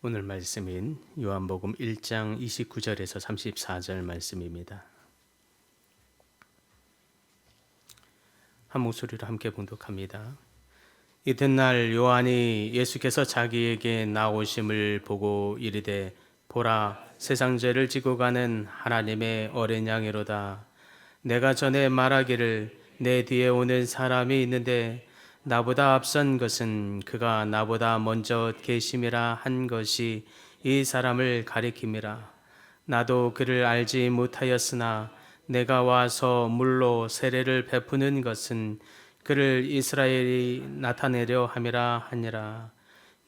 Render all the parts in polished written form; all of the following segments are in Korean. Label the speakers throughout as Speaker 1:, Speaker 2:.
Speaker 1: 오늘 말씀인 요한복음 1장 29절에서 34절 말씀입니다. 한 목소리로 함께 봉독합니다. 이튿날 요한이 예수께서 자기에게 나오심을 보고 이르되 보라, 세상 죄를 지고 가는 하나님의 어린 양이로다. 내가 전에 말하기를 내 뒤에 오는 사람이 있는데 나보다 앞선 것은 그가 나보다 먼저 계심이라 한 것이 이 사람을 가리킴이라. 나도 그를 알지 못하였으나 내가 와서 물로 세례를 베푸는 것은 그를 이스라엘이 나타내려 함이라 하니라.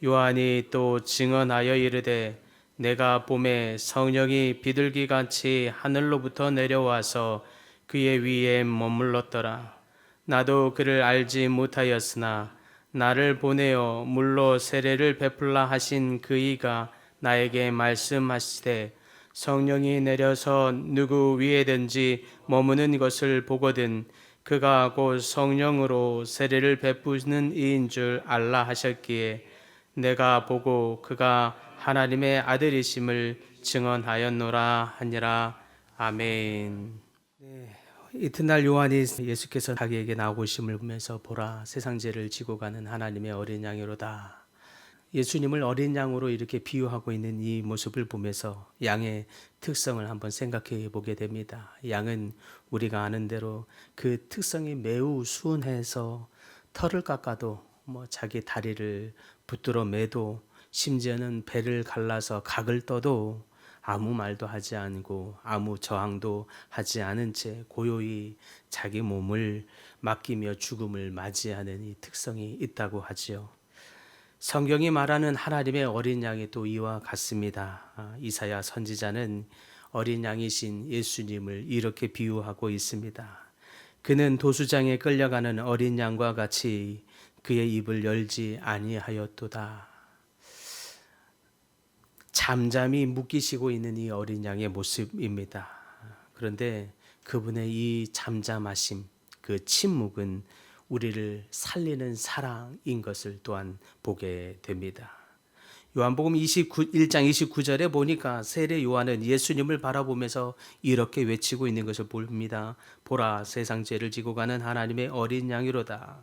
Speaker 1: 요한이 또 증언하여 이르되 내가 봄에 성령이 비둘기같이 하늘로부터 내려와서 그의 위에 머물렀더라. 나도 그를 알지 못하였으나 나를 보내어 물로 세례를 베풀라 하신 그이가 나에게 말씀하시되 성령이 내려서 누구 위에든지 머무는 것을 보거든 그가 곧 성령으로 세례를 베푸는 이인 줄 알라 하셨기에 내가 보고 그가 하나님의 아들이심을 증언하였노라 하니라. 아멘. 이튿날 요한이 예수께서 자기에게 나오심을 보면서 보라, 세상 죄를 지고 가는 하나님의 어린 양이로다. 예수님을 어린 양으로 이렇게 비유하고 있는 이 모습을 보면서 양의 특성을 한번 생각해 보게 됩니다. 양은 우리가 아는 대로 그 특성이 매우 순해서 털을 깎아도 자기 다리를 붙들어 매도 심지어는 배를 갈라서 각을 떠도 아무 말도 하지 않고 아무 저항도 하지 않은 채 고요히 자기 몸을 맡기며 죽음을 맞이하는 이 특성이 있다고 하지요. 성경이 말하는 하나님의 어린 양이 또 이와 같습니다. 이사야 선지자는 어린 양이신 예수님을 이렇게 비유하고 있습니다. 그는 도수장에 끌려가는 어린 양과 같이 그의 입을 열지 아니하였도다. 잠잠히 묶이시고 있는 이 어린 양의 모습입니다. 그런데 그분의 이 잠잠하심, 그 침묵은 우리를 살리는 사랑인 것을 또한 보게 됩니다. 요한복음 1장 29절에 보니까 세례 요한은 예수님을 바라보면서 이렇게 외치고 있는 것을 봅니다. 보라, 세상 죄를 지고 가는 하나님의 어린 양이로다.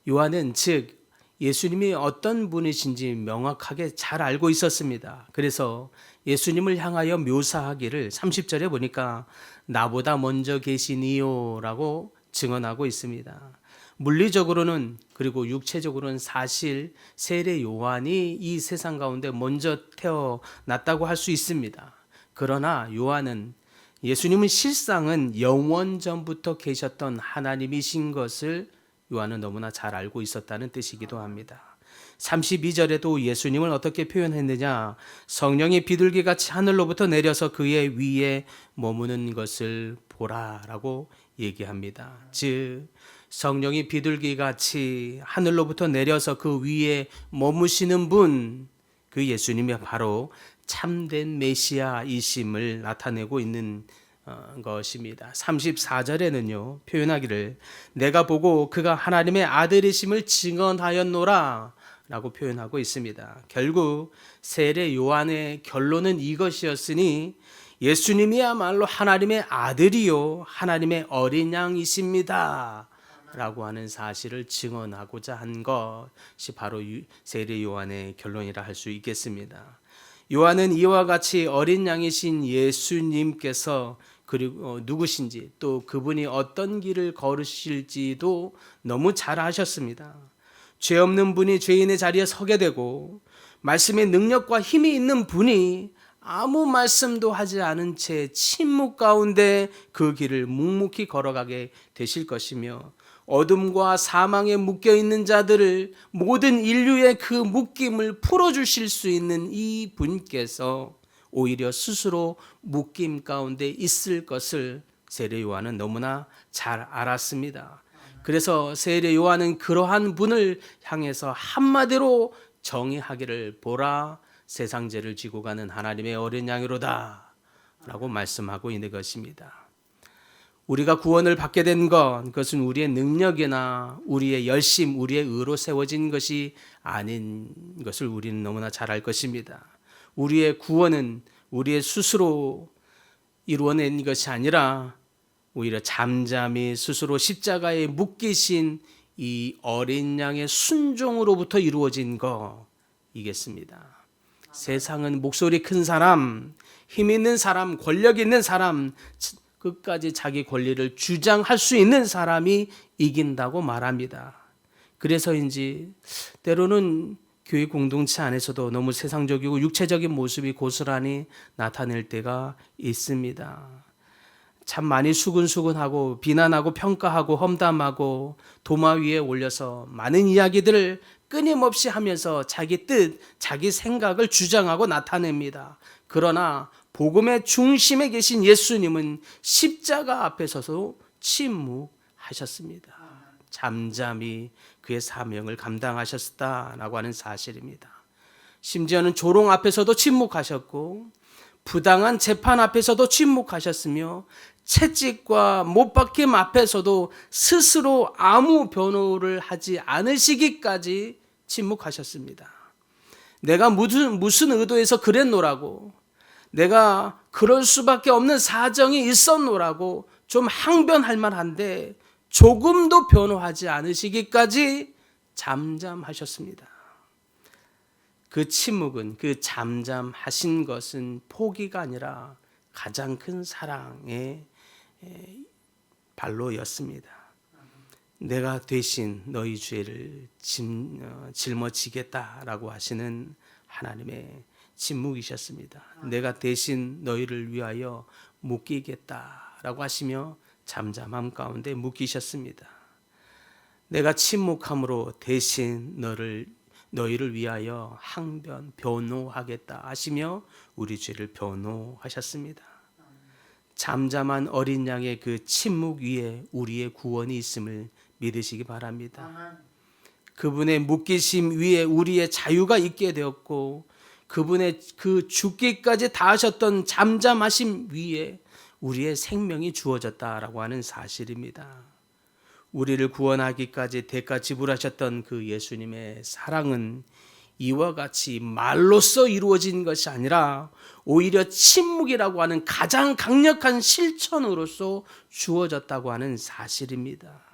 Speaker 1: 요한은 즉 예수님이 어떤 분이신지 명확하게 잘 알고 있었습니다. 그래서 예수님을 향하여 묘사하기를 30절에 보니까 나보다 먼저 계시니요 라고 증언하고 있습니다. 물리적으로는 그리고 육체적으로는 사실 세례 요한이 이 세상 가운데 먼저 태어났다고 할 수 있습니다. 그러나 요한은 예수님은 실상은 영원 전부터 계셨던 하나님이신 것을 요한은 너무나 잘 알고 있었다는 뜻이기도 합니다. 32절에도 예수님을 어떻게 표현했느냐? 성령이 비둘기같이 하늘로부터 내려서 그의 위에 머무는 것을 보라라고 얘기합니다. 즉 성령이 비둘기같이 하늘로부터 내려서 그 위에 머무시는 분, 그 예수님이 바로 참된 메시아이심을 나타내고 있는 것입니다. 34절에는요 표현하기를 내가 보고 그가 하나님의 아들이심을 증언하였노라 라고 표현하고 있습니다. 결국 세례 요한의 결론은 이것이었으니 예수님이야말로 하나님의 아들이요 하나님의 어린 양이십니다 라고 하는 사실을 증언하고자 한 것이 바로 세례 요한의 결론이라 할 수 있겠습니다. 요한은 이와 같이 어린 양이신 예수님께서 그리고 누구신지 또 그분이 어떤 길을 걸으실지도 너무 잘 아셨습니다. 죄 없는 분이 죄인의 자리에 서게 되고 말씀의 능력과 힘이 있는 분이 아무 말씀도 하지 않은 채 침묵 가운데 그 길을 묵묵히 걸어가게 되실 것이며 어둠과 사망에 묶여있는 자들을 모든 인류의 그 묶임을 풀어주실 수 있는 이 분께서 오히려 스스로 묶임 가운데 있을 것을 세례 요한은 너무나 잘 알았습니다. 그래서 세례 요한은 그러한 분을 향해서 한마디로 정의하기를 보라, 세상 죄를 지고 가는 하나님의 어린 양이로다 라고 말씀하고 있는 것입니다. 우리가 구원을 받게 된 것, 그것은 우리의 능력이나 우리의 열심, 우리의 의로 세워진 것이 아닌 것을 우리는 너무나 잘 알 것입니다. 우리의 구원은 우리의 스스로 이루어낸 것이 아니라 오히려 잠잠히 스스로 십자가에 묶이신 이 어린 양의 순종으로부터 이루어진 것이겠습니다. 세상은 목소리 큰 사람, 힘 있는 사람, 권력 있는 사람, 끝까지 자기 권리를 주장할 수 있는 사람이 이긴다고 말합니다. 그래서인지 때로는 교회 공동체 안에서도 너무 세상적이고 육체적인 모습이 고스란히 나타낼 때가 있습니다. 참 많이 수근수근하고 비난하고 평가하고 험담하고 도마 위에 올려서 많은 이야기들을 끊임없이 하면서 자기 뜻, 자기 생각을 주장하고 나타냅니다. 그러나 복음의 중심에 계신 예수님은 십자가 앞에 서서 침묵하셨습니다. 잠잠히 그의 사명을 감당하셨다라고 하는 사실입니다. 심지어는 조롱 앞에서도 침묵하셨고 부당한 재판 앞에서도 침묵하셨으며 채찍과 못박힘 앞에서도 스스로 아무 변호를 하지 않으시기까지 침묵하셨습니다. 내가 무슨 의도에서 그랬노라고, 내가 그럴 수밖에 없는 사정이 있었노라고 좀 항변할 만한데 조금도 변호하지 않으시기까지 잠잠하셨습니다. 그 침묵은, 그 잠잠하신 것은 포기가 아니라 가장 큰 사랑의 발로였습니다. 내가 대신 너희 죄를 짊어지겠다라고 하시는 하나님의 침묵이셨습니다. 내가 대신 너희를 위하여 묶이겠다라고 하시며 잠잠함 가운데 묶이셨습니다. 내가 침묵함으로 대신 너희를 위하여 변호하겠다 하시며 우리 죄를 변호하셨습니다. 잠잠한 어린 양의 그 침묵 위에 우리의 구원이 있음을 믿으시기 바랍니다. 그분의 묶이심 위에 우리의 자유가 있게 되었고 그분의 그 죽기까지 다하셨던 잠잠하심 위에 우리의 생명이 주어졌다라고 하는 사실입니다. 우리를 구원하기까지 대가 지불하셨던 그 예수님의 사랑은 이와 같이 말로써 이루어진 것이 아니라 오히려 침묵이라고 하는 가장 강력한 실천으로서 주어졌다고 하는 사실입니다.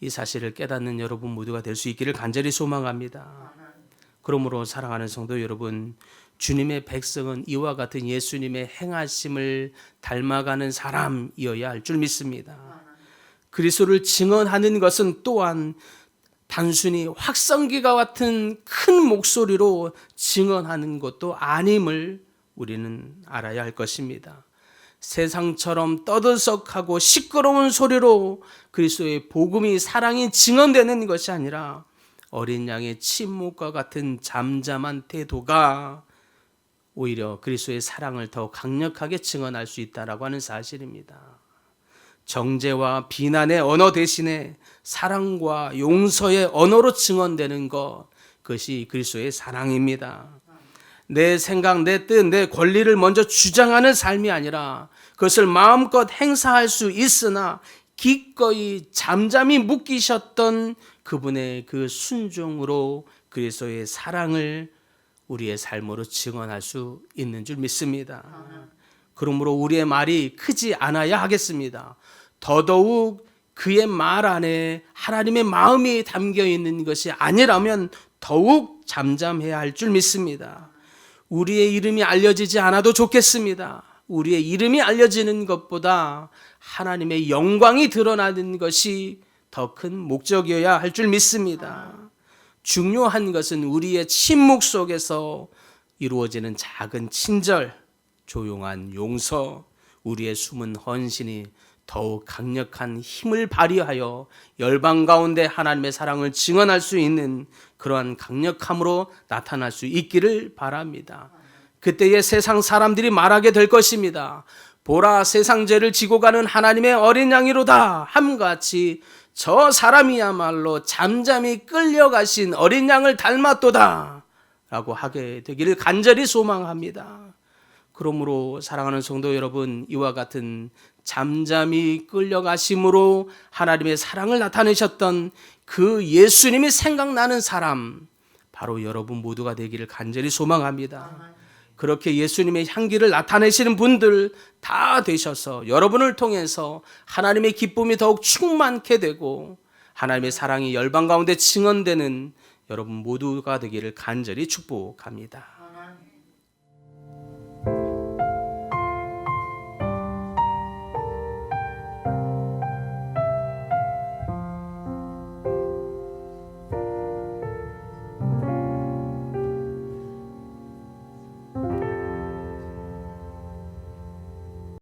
Speaker 1: 이 사실을 깨닫는 여러분 모두가 될 수 있기를 간절히 소망합니다. 그러므로 사랑하는 성도 여러분, 주님의 백성은 이와 같은 예수님의 행하심을 닮아가는 사람이어야 할 줄 믿습니다. 그리스도를 증언하는 것은 또한 단순히 확성기가 같은 큰 목소리로 증언하는 것도 아님을 우리는 알아야 할 것입니다. 세상처럼 떠들썩하고 시끄러운 소리로 그리스도의 복음이, 사랑이 증언되는 것이 아니라 어린 양의 침묵과 같은 잠잠한 태도가 오히려 그리스도의 사랑을 더 강력하게 증언할 수 있다라고 하는 사실입니다. 정죄와 비난의 언어 대신에 사랑과 용서의 언어로 증언되는 것, 그것이 그리스도의 사랑입니다. 내 생각, 내 뜻, 내 권리를 먼저 주장하는 삶이 아니라 그것을 마음껏 행사할 수 있으나 기꺼이 잠잠히 묶이셨던 그분의 그 순종으로 그리스도의 사랑을 우리의 삶으로 증언할 수 있는 줄 믿습니다. 그러므로 우리의 말이 크지 않아야 하겠습니다. 더더욱 그의 말 안에 하나님의 마음이 담겨 있는 것이 아니라면 더욱 잠잠해야 할 줄 믿습니다. 우리의 이름이 알려지지 않아도 좋겠습니다. 우리의 이름이 알려지는 것보다 하나님의 영광이 드러나는 것이 더 큰 목적이어야 할 줄 믿습니다. 중요한 것은 우리의 침묵 속에서 이루어지는 작은 친절, 조용한 용서, 우리의 숨은 헌신이 더욱 강력한 힘을 발휘하여 열방 가운데 하나님의 사랑을 증언할 수 있는 그러한 강력함으로 나타날 수 있기를 바랍니다. 그때의 세상 사람들이 말하게 될 것입니다. 보라, 세상 죄를 지고 가는 하나님의 어린 양이로다 함같이 저 사람이야말로 잠잠히 끌려가신 어린 양을 닮았도다 라고 하게 되기를 간절히 소망합니다. 그러므로 사랑하는 성도 여러분, 이와 같은 잠잠히 끌려가심으로 하나님의 사랑을 나타내셨던 그 예수님이 생각나는 사람, 바로 여러분 모두가 되기를 간절히 소망합니다. 그렇게 예수님의 향기를 나타내시는 분들 다 되셔서 여러분을 통해서 하나님의 기쁨이 더욱 충만케 되고 하나님의 사랑이 열방 가운데 증언되는 여러분 모두가 되기를 간절히 축복합니다.